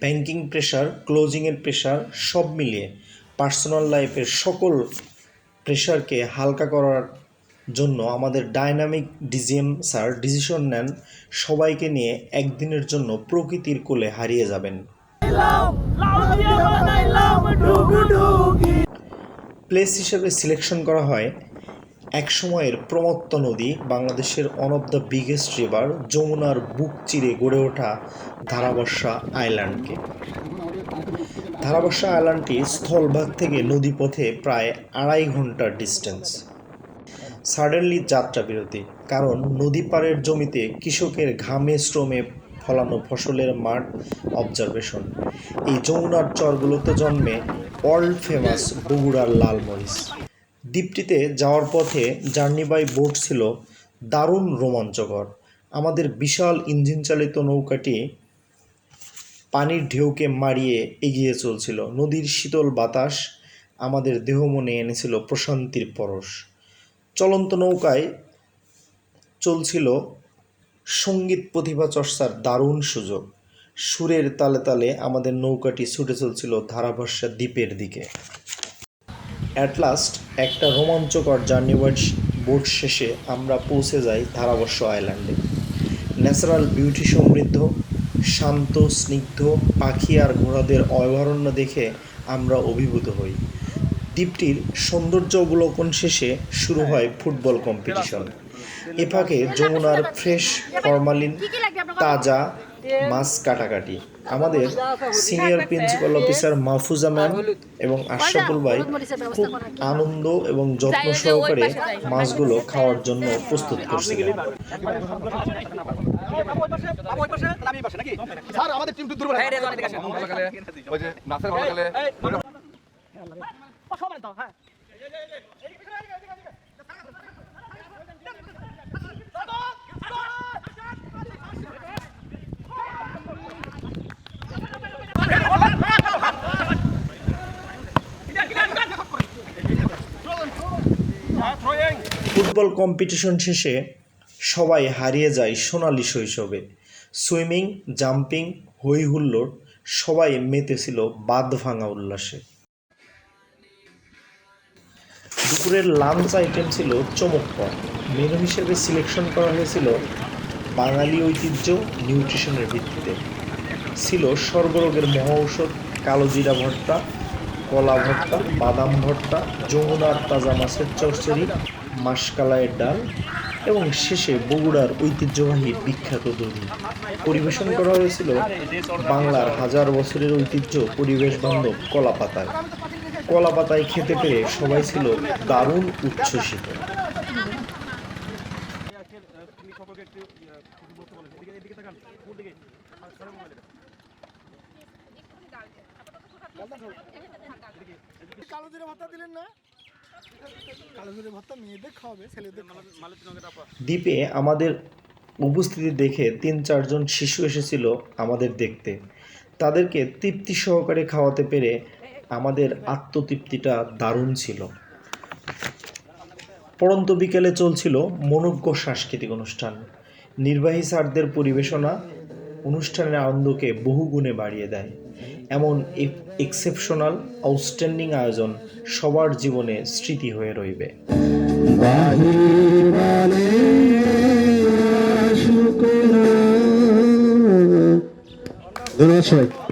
Banking pressure, ক্লোজিংয়ের pressure সব মিলিয়ে personal লাইফের সকল প্রেশারকে হালকা করার জন্য আমাদের ডাইনামিক ডিজিএম স্যার ডিসিশন নেন সবাইকে নিয়ে একদিনের জন্য প্রকৃতির কোলে হারিয়ে যাবেন। প্লেস হিসেবে সিলেকশন করা হয় এক সময়ের প্রমত্ত নদী, বাংলাদেশের one of the biggest river যমুনার বুক চিরে গড়ে ওঠা ধারাবর্ষা আইল্যান্ডকে। ধারাবর্ষা আইল্যান্ডটি স্থলভাগ থেকে নদীপথে প্রায় 2.5 ঘন্টার ডিস্টেন্স। সাডেনলি যাত্রা বিরতি, কারণ নদী পাড়ের জমিতে কৃষকের ঘামে শ্রমে ফলানো ফসলের মাঠ অবজারভেশন। এই যমুনার চরগুলোতে জন্মে ওয়ার্ল্ড ফেমাস বগুড়ার লাল মরিচ। দ্বীপটিতে যাওয়ার পথে জার্নি বাই বোট ছিল দারুণ রোমাঞ্চকর। আমাদের বিশাল ইঞ্জিন চালিত নৌকাটি পানির ঢেউকে মারিয়ে এগিয়ে চলছিল। নদীর শীতল বাতাস আমাদের দেহ মনে এনেছিল প্রশান্তির পরশ। চলন্ত নৌকায় চলছিল সঙ্গীত প্রতিভা চর্চার দারুণ সুযোগ। সুরের তালে তালে আমাদের নৌকাটি ছুটে চলছিল ধারাবর্ষা দ্বীপের দিকে। অ্যাট লাস্ট একটা রোমাঞ্চকর জার্নি বোট শেষে আমরা পৌঁছে যাই ধারাবর্ষা আইল্যান্ডে। ন্যাচারাল বিউটি সমৃদ্ধ, শান্ত, স্নিগ্ধ পাখি আর ঘোড়াদের অভয়ারণ্য দেখে আমরা অভিভূত হই। দ্বীপটির সৌন্দর্য অবলোকন শেষে শুরু হয় ফুটবল কম্পিটিশন। এ ফাঁকে যমুনার ফ্রেশ ফরমালিন তাজা মাছ কাটাকাটি। আমাদের senior principal officer Mahfuza ma'am এবং আশরাফুল ভাই খুব আনন্দ এবং যত্ন সহকারে মাছগুলো খাওয়ার জন্য প্রস্তুত করছিলেন। ফুটবল কম্পিটিশন শেষে সবাই হারিয়ে যায় সোনালি শৈশবে। সুইমিং, জাম্পিং, হই হুল্লোড়, সবাই মেতেছিল বাঁধ ভাঙা উল্লাসে। দুপুরের লাঞ্চ আইটেম ছিল চমকপ্রদ। মেনু হিসেবে সিলেকশন করা হয়েছিল বাঙালি ঐতিহ্য নিউট্রিশনের ভিত্তিতে। ছিল সর্বরোগের মহৌষধ কালো জিরা ভর্তা, কলা ভর্তা, বাদাম ভর্তা, যমুনার তাজা মাছের চচ্চড়ি, মাসকালাইয়ের ডাল এবং শেষে বগুড়ার ঐতিহ্যবাহী বিখ্যাত দধি। পরিবেশন করা হয়েছিল বাংলার হাজার বছরের ঐতিহ্য পরিবেশ বান্ধব কলা পাতায়। কলা পাতায় খেতে পেরে সবাই ছিল দারুণ উচ্ছ্বসিত। দ্বীপে আমাদের উপস্থিতি দেখে 3-4 জন শিশু এসেছিল আমাদের দেখতে। তাদেরকে তৃপ্তি সহকারে খাওয়াতে পেরে আমাদের আত্মতৃপ্তিটা দারুণ ছিল। পড়ন্ত বিকেলে চলছিল মনোজ্ঞ সাংস্কৃতিক অনুষ্ঠান। নির্বাহী স্যারদের পরিবেশনা অনুষ্ঠানের আনন্দকে বহুগুণে বাড়িয়ে দেয়। এমন এক্সেপশনাল আউটস্ট্যান্ডিং আয়োজন সবার জীবনে স্মৃতি হয়ে রইবে। ধন্যবাদ সবাই।